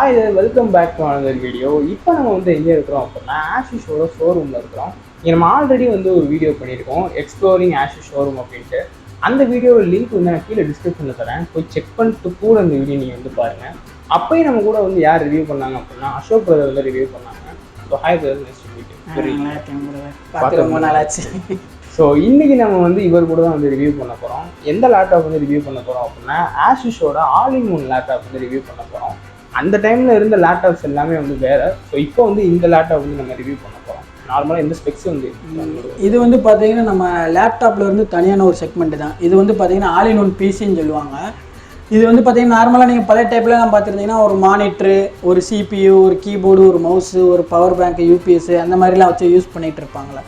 Hi there, welcome back to another video. இப்போ நம்ம வந்து எங்கே இருக்கிறோம் அப்படின்னா ஆஷிஷோட ஷோரூமில் இருக்கிறோம். நம்ம ஆல்ரெடி வந்து ஒரு வீடியோ பண்ணியிருக்கோம் எக்ஸ்ப்ளோரிங் ஆஷிஷ் ஷோரூம் அப்படின்ட்டு. அந்த வீடியோட லிங்க் வந்து நான் கீழே டிஸ்கிரிப்ஷனில் தரேன், போய் செக் பண்ணிட்டு கூட அந்த வீடியோ நீங்கள் வந்து பாருங்கள். அப்போயும் நம்ம கூட வந்து யார் ரிவ்யூ பண்ணாங்க அப்படின்னா அசோக் பிரதர் வந்து ரிவ்யூ பண்ணாங்க. So hi brother, nice to meet you. ரொம்ப நாளாச்சு. ஸோ இன்றைக்கி நம்ம வந்து இவர் கூட தான் வந்து ரிவ்யூ பண்ண போகிறோம். எந்த லேப்டாப் வந்து ரிவ்யூ பண்ண போகிறோம் அப்படின்னா ஆஷிஷோட ஆல்-இன்-ஒன் லேப்டாப் வந்து ரிவ்யூ பண்ண போகிறோம். அந்த டைமில் இருந்த லேப்டாப்ஸ் எல்லாமே வந்து வேறு. ஸோ இப்போ வந்து இந்த லேப்டாப் வந்து நம்ம ரிவ்யூ பண்ண போகிறோம். நார்மலாக எந்த ஸ்பெக்ஸ் வந்து இது வந்து பார்த்தீங்கன்னா நம்ம லேப்டாப்பில் வந்து தனியான ஒரு செக்மெண்ட் தான். இது வந்து பார்த்தீங்கன்னா ஆல்-இன்-ஒன் பிசின்னு சொல்லுவாங்க. இது வந்து பார்த்தீங்கன்னா நார்மலாக நீங்கள் பழைய டைப்பில் நான் பார்த்துருந்தீங்கன்னா ஒரு மானிட்ரு, ஒரு சிபியூ, ஒரு கீபோர்டு, ஒரு மவுஸு, ஒரு பவர் பேங்க், யூபிஎஸ் அந்த மாதிரிலாம் வச்சு யூஸ் பண்ணிகிட்டு இருப்பாங்களே.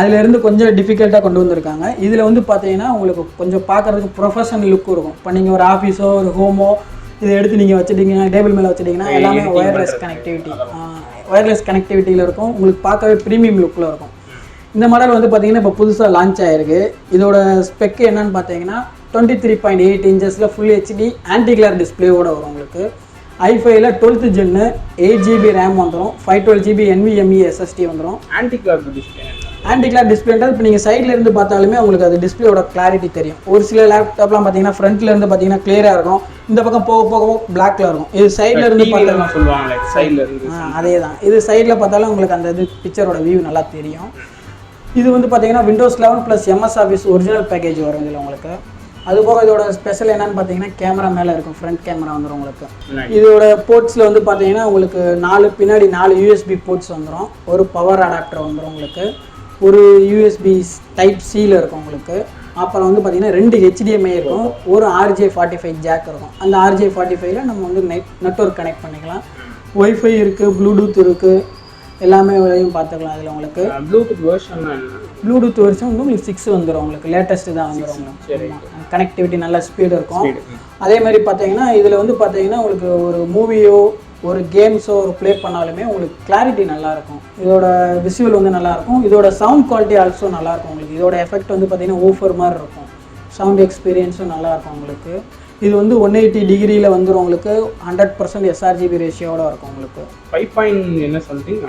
அதிலேருந்து கொஞ்சம் டிஃபிகல்ட்டாக கொண்டு வந்திருக்காங்க. இதில் வந்து பார்த்தீங்கன்னா உங்களுக்கு கொஞ்சம் பார்க்குறதுக்கு ப்ரொஃபஷனல் லுக்கும் இருக்கும். இப்போ நீங்கள் ஒரு ஆஃபீஸோ ஒரு ஹோமோ இதை எடுத்து நீங்கள் வச்சுட்டீங்க, டேபிள் மேலே வச்சுட்டிங்கன்னா எல்லாமே ஒயர்லெஸ் கனெக்டிவிட்டியில் இருக்கும். உங்களுக்கு பார்க்கவே ப்ரீமியம் லுக்கில் இருக்கும். இந்த மாடல் வந்து பார்த்தீங்கன்னா இப்போ புதுசாக லான்ச் ஆகிருக்கு. இதோட ஸ்பெக்கு என்னன்னு பார்த்தீங்கன்னா 23.8 இன்ச்சஸில் ஃபுல் ஹெச்டி ஆன்டி கிளர் டிஸ்பிளேவோட வரும். உங்களுக்கு i5ல 12th ஜென்னு 8GB ரேம் வந்துடும், 512GB NVMe SSD வந்துடும். ஆன்டி கிளார் டிஸ்பிளேன்றது இப்போ நீங்கள் சைடில் இருந்து பார்த்தாலுமே உங்களுக்கு அது டிஸ்பிளேயோட கிளாரிட்டி தெரியும். ஒரு சில லேப்டாப்லாம் பார்த்தீங்கன்னா ஃப்ரண்ட்ல இருந்து பார்த்தீங்கன்னா கிளியராக இருக்கும், இந்த பக்கம் போக போக பிளாக்ல இருக்கும். இது சைடில் இருந்து பார்த்தாலும் சொல்லுவாங்க சைடில் இருந்து அதே தான். இது சைடில் பார்த்தாலும் உங்களுக்கு அந்த இது பிக்சரோட வியூ நல்லா தெரியும். இது வந்து பார்த்தீங்கன்னா Windows 11 + MS Office original package வரும் இதில் உங்களுக்கு. அதுபோக இதோட ஸ்பெஷல் என்னன்னு பார்த்தீங்கன்னா கேமரா மேலே இருக்கும், ஃப்ரண்ட் கேமரா வந்துடும் உங்களுக்கு. இதோட போர்ட்ஸில் வந்து பார்த்தீங்கன்னா உங்களுக்கு பின்னாடி 4 USB போர்ட்ஸ் வந்துடும், ஒரு பவர் அடாப்டர் வந்துடும் உங்களுக்கு, ஒரு USB டைப் சியில் இருக்கும் உங்களுக்கு. அப்புறம் வந்து பார்த்தீங்கன்னா 2 HDMI இருக்கும், ஒரு RJ45 ஜாக் இருக்கும். அந்த RJ45ல நம்ம வந்து நெட்வொர்க் கனெக்ட் பண்ணிக்கலாம். ஒய்ஃபை இருக்குது, ப்ளூடூத் இருக்குது, எல்லாமே வரையும் பார்த்துக்கலாம். அதில் உங்களுக்கு ப்ளூடூத் வெர்ஷன் வந்து உங்களுக்கு 6 வந்துடும் உங்களுக்கு, லேட்டஸ்ட்டு தான் வந்துடும் உங்களுக்கு. கனெக்டிவிட்டி நல்ல ஸ்பீடு இருக்கும். அதே மாதிரி பார்த்தீங்கன்னா இதில் வந்து பார்த்தீங்கன்னா உங்களுக்கு ஒரு மூவியோ ஒரு கேம்ஸோ ஒரு ப்ளே பண்ணாலுமே உங்களுக்கு கிளாரிட்டி நல்லாயிருக்கும். இதோட விசுவல் வந்து நல்லாயிருக்கும். இதோட சவுண்ட் குவாலிட்டி ஆல்சோ நல்லாயிருக்கும் உங்களுக்கு. இதோட எஃபெக்ட் வந்து பார்த்தீங்கன்னா ஊஃபர் மாதிரி இருக்கும். சவுண்ட் எக்ஸ்பீரியன்ஸும் நல்லாயிருக்கும் உங்களுக்கு. இது வந்து 180 டிகிரியில் வந்துடும் உங்களுக்கு, 100% sRGB ரேஷியோட இருக்கும் உங்களுக்கு. 5. என்ன சம்திங்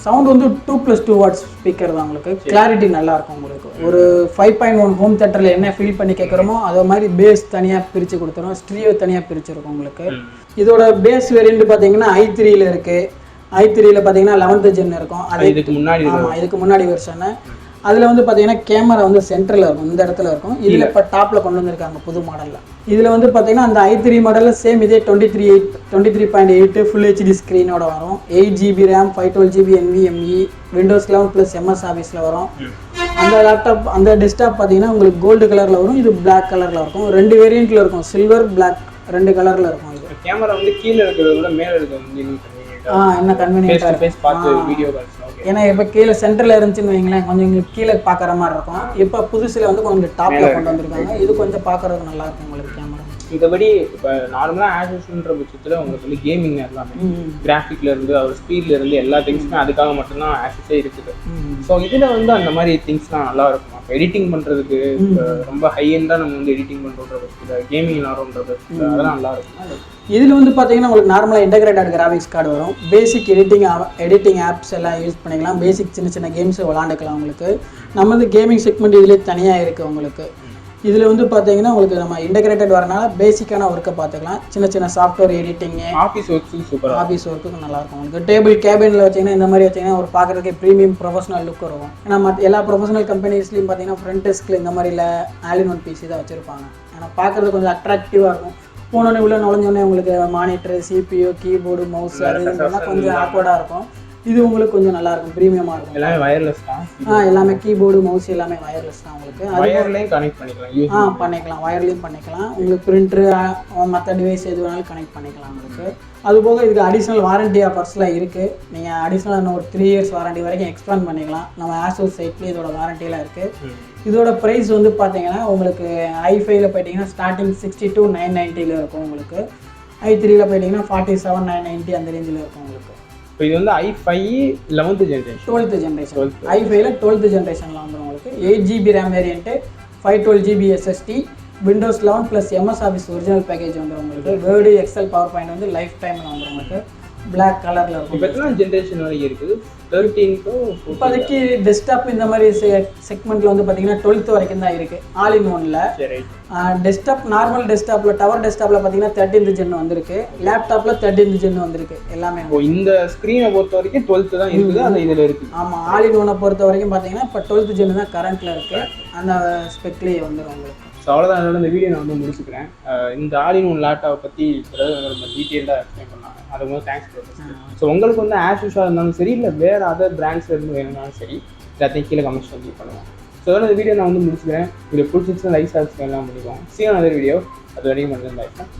சவுண்ட் வந்து 2+2 வாட்ஸ் ஸ்பீக்கர் தான் உங்களுக்கு. கிளாரிட்டி நல்லாயிருக்கும் உங்களுக்கு. ஒரு 5.1 ஹோம் தேட்டரில் என்ன ஃபீல் பண்ணி கேட்குறோமோ அதே மாதிரி பேஸ் தனியாக பிரித்து கொடுத்துரும், ஸ்ட்ரியோ தனியாக பிரிச்சுருக்கும் உங்களுக்கு. இதோட பேஸ் வேரியண்ட் பார்த்தீங்கன்னா i3ல இருக்குது. i3ல பார்த்தீங்கன்னா 11th ஜென் இருக்கும். அது இதுக்கு முன்னாடி வெர்ஷனு. அதில் வந்து பார்த்தீங்கன்னா கேமரா வந்து சென்டரில் இருக்கும், இந்த இடத்துல இருக்கும். இதில் இப்போ டாப்பில் கொண்டு வந்திருக்காங்க புது மாடலில். இதில் வந்து பார்த்தீங்கன்னா அந்த i3 மாடலில் சேம் இதே 23.8 ஃபுல் ஹெச்டி ஸ்க்ரீனோட வரும். 8GB RAM, 512GB NVMe, Windows 11 + MS Officeல வரும். அந்த லேப்டாப் அந்த டெஸ்க்டாப் பார்த்தீங்கன்னா உங்களுக்கு கோல்டு கலரில் வரும், இது பிளாக் கலரில் இருக்கும். 2 வேரியண்ட்டில் இருக்கும், சில்வர் பிளாக் 2 கலரில் இருக்கும். இது கேமரா வந்து கீழே இருக்கிறத விட மேலே இருக்கிறது என்ன கன்வீனியன்ட்டாக, ஏன்னா இப்போ கீழே சென்டரில் இருந்துச்சுன்னு வைங்களேன், கொஞ்சம் கீழே பார்க்குற மாதிரி இருக்கும். இப்போ புதுசில் வந்து கொஞ்சம் டாப்பில் கொண்டு வந்திருக்காங்க. இது கொஞ்சம் பார்க்குறதுக்கு நல்லா இருக்கும் உங்களுக்கு கேமரா. மற்றபடி இப்போ நார்மலாக ஆஷிஷ்ன்ற பட்சத்தில் உங்களுக்கு வந்து கேமிங் எல்லாமே கிராஃபிக்ல இருந்து அவர் ஸ்பீட்ல இருந்து எல்லா திங்ஸுமே அதுக்காக மட்டும்தான் ஆஷிஷே இருக்குது. ஸோ இதில் வந்து அந்த மாதிரி திங்ஸ்லாம் நல்லா இருக்கும். எடிட்டிங் பண்ணுறதுக்கு ரொம்ப ஹை எண்டாக நம்ம வந்து எடிட்டிங் பண்ணுற பட்சத்தில் கேமிங் விளாடுற பட்சத்தில் அதெல்லாம் நல்லா இருக்கும். இதில் வந்து பார்த்தீங்கன்னா உங்களுக்கு நார்மலாக இன்டகிரேட்டட் கிராஃபிக்ஸ் கார்டு வரும். பேசிக் எடிட்டிங் ஆப்ஸ் எல்லாம் யூஸ் பண்ணிக்கலாம். பேசிக் சின்ன கேம்ஸ் விளாண்டுக்கலாம் உங்களுக்கு. நம்ம வந்து கேமிங் செக்மெண்ட் இதிலே தனியாக இருக்குது உங்களுக்கு. இதில் வந்து பார்த்தீங்கன்னா உங்களுக்கு நம்ம இன்டகிரேட்டட் வரனால பேசிக்கான ஒர்க்கை பார்த்துக்கலாம். சின்ன சாஃப்ட்வேர் எடிட்டிங்கு, ஆஃபீஸ் ஒர்க்குக்கு நல்லாயிருக்கும் உங்களுக்கு. டேபிள் கேபினில் வச்சிங்கன்னா இந்த மாதிரி வச்சிங்கன்னா ஒரு பார்க்குறதுக்கு ப்ரீமியம் ப்ரொஃபஷனல் லுக் இருக்கும். ஏன்னா எல்லா ப்ரொஃபஷனல் கம்பெனிஸ்லையும் பார்த்தீங்கன்னா ஃப்ரண்ட் டெஸ்கில் இந்த மாதிரில ஆல்-இன்-ஒன் பிசி தான் வச்சுருப்பாங்க. ஏன்னா பார்க்குறது கொஞ்சம் அட்ராக்டிவாக இருக்கும். போனோடனே உள்ள நுழைஞ்சோடனே உங்களுக்கு மானிட்டரு, சிபியூ, கீபோர்டு, மவுஸ் அது இதெல்லாம் கொஞ்சம் ஆக்வர்டாக இருக்கும். இது உங்களுக்கு கொஞ்சம் நல்லாயிருக்கும், ப்ரீமியமாக இருக்கும். எல்லாமே வயர்லெஸ் தான். எல்லாமே கீபோர்டு, மவுஸ் எல்லாமே வயர்லெஸ் தான் உங்களுக்கு. வயர்லையும் கனெக்ட் பண்ணிக்கலாம். பண்ணிக்கலாம், வயர்லையும் பண்ணிக்கலாம். உங்களுக்கு பிரிண்டரு மற்ற டிவைஸ் எது வேணாலும் கனெக்ட் பண்ணிக்கலாம் உங்களுக்கு. அதுபோக இதுக்கு அடிஷ்னல் வாரண்டி ஆஃபர்ஸ்லாம் இருக்குது. நீங்கள் அடிஷ்னலாக ஒரு 3 years வாரண்டி வரைக்கும் எக்ஸ்பேண்ட் பண்ணிக்கலாம். நம்ம Asus சைட்லேயே இதோட வாரண்டியெலாம் இருக்குது. இதோட ப்ரைஸ் வந்து பார்த்தீங்கன்னா உங்களுக்கு i5ல போயிட்டிங்கன்னா ஸ்டார்டிங் 62,990 இருக்கும் உங்களுக்கு. i3ல போயிட்டிங்கன்னா 47,990 அந்த ரேஞ்சில் இருக்கும் உங்களுக்கு. இப்போ இது வந்து i5 11th ஜென்ரேஷன். i5ல 12th ஜென்ரேஷனில் வந்துடும் உங்களுக்கு. 8GB RAM variant, 512GB SSD, Windows 11 plus MS office original package வந்துடும் உங்களுக்கு. வேர்டு எக்ஸல் பவர் பாயிண்ட் வந்து லைஃப் டைமில் வந்துடும் உங்களுக்கு. பிளாக் கலரில் இருக்கும். இப்போ எத்தனை ஜென்ரேஷன் வரைக்கும் இருக்குது? 13 to 14. இப்போதைக்கு டெஸ்க்டாப் இந்த மாதிரி செக்மெண்ட்டில் வந்து பார்த்தீங்கன்னா 12th வரைக்கும் தான் இருக்குது ஆல் இன் ஒன்ல. டெஸ்க்டாப் நார்மல் டெஸ்க்டாப்பில் டவர் டெஸ்க்டாப்பில் பார்த்தீங்கன்னா 13th ஜென் வந்திருக்கு. லேப்டாப்பில் 13th ஜென் வந்திருக்கு எல்லாமே. இந்த ஸ்க்ரீனை பொறுத்த வரைக்கும் 12th தான் இருக்குது, அது இதில் இருக்குது. ஆமாம், ஆல் இன் ஒன்னை பொறுத்த வரைக்கும் பார்த்தீங்கன்னா இப்போ 12th ஜென் தான் கரண்ட்டில் இருக்குது. அந்த ஸ்பெக்லேயே வந்துடும் உங்களுக்கு. ஸோ அவ்வளோதான், அதோட இந்த வீடியோ நான் வந்து முடிச்சுக்கிறேன். இந்த ஆல் இன் ஒன் லேப்டாப்பை பற்றி ரொம்ப டீட்டெயிலாக எக்ஸ்பிளைன் பண்ணாங்க, அதுக்கு வந்து தேங்க்ஸ் ப்ரோ. ஸோ உங்களுக்கு வந்து ஆஷூஸாக இருந்தாலும் சரி, இல்லை வேறு அதர் பிராண்ட்ஸில் இருந்து வேணும்னாலும் சரி, எல்லாத்தையும் கீழே கமெண்ட்ஸ் பண்ணி பண்ணுவோம். ஸோ அதோட இந்த வீடியோ நான் வந்து முடிச்சுக்கிறேன். இது பிடிச்சிச்சுன்னா லைக் சப்ஸ்கிரைப் எல்லாம் பண்ணிக்குவோம். சீக்கிரம் அதர் வீடியோ அது வரைக்கும் மட்டும் லைக் தான்.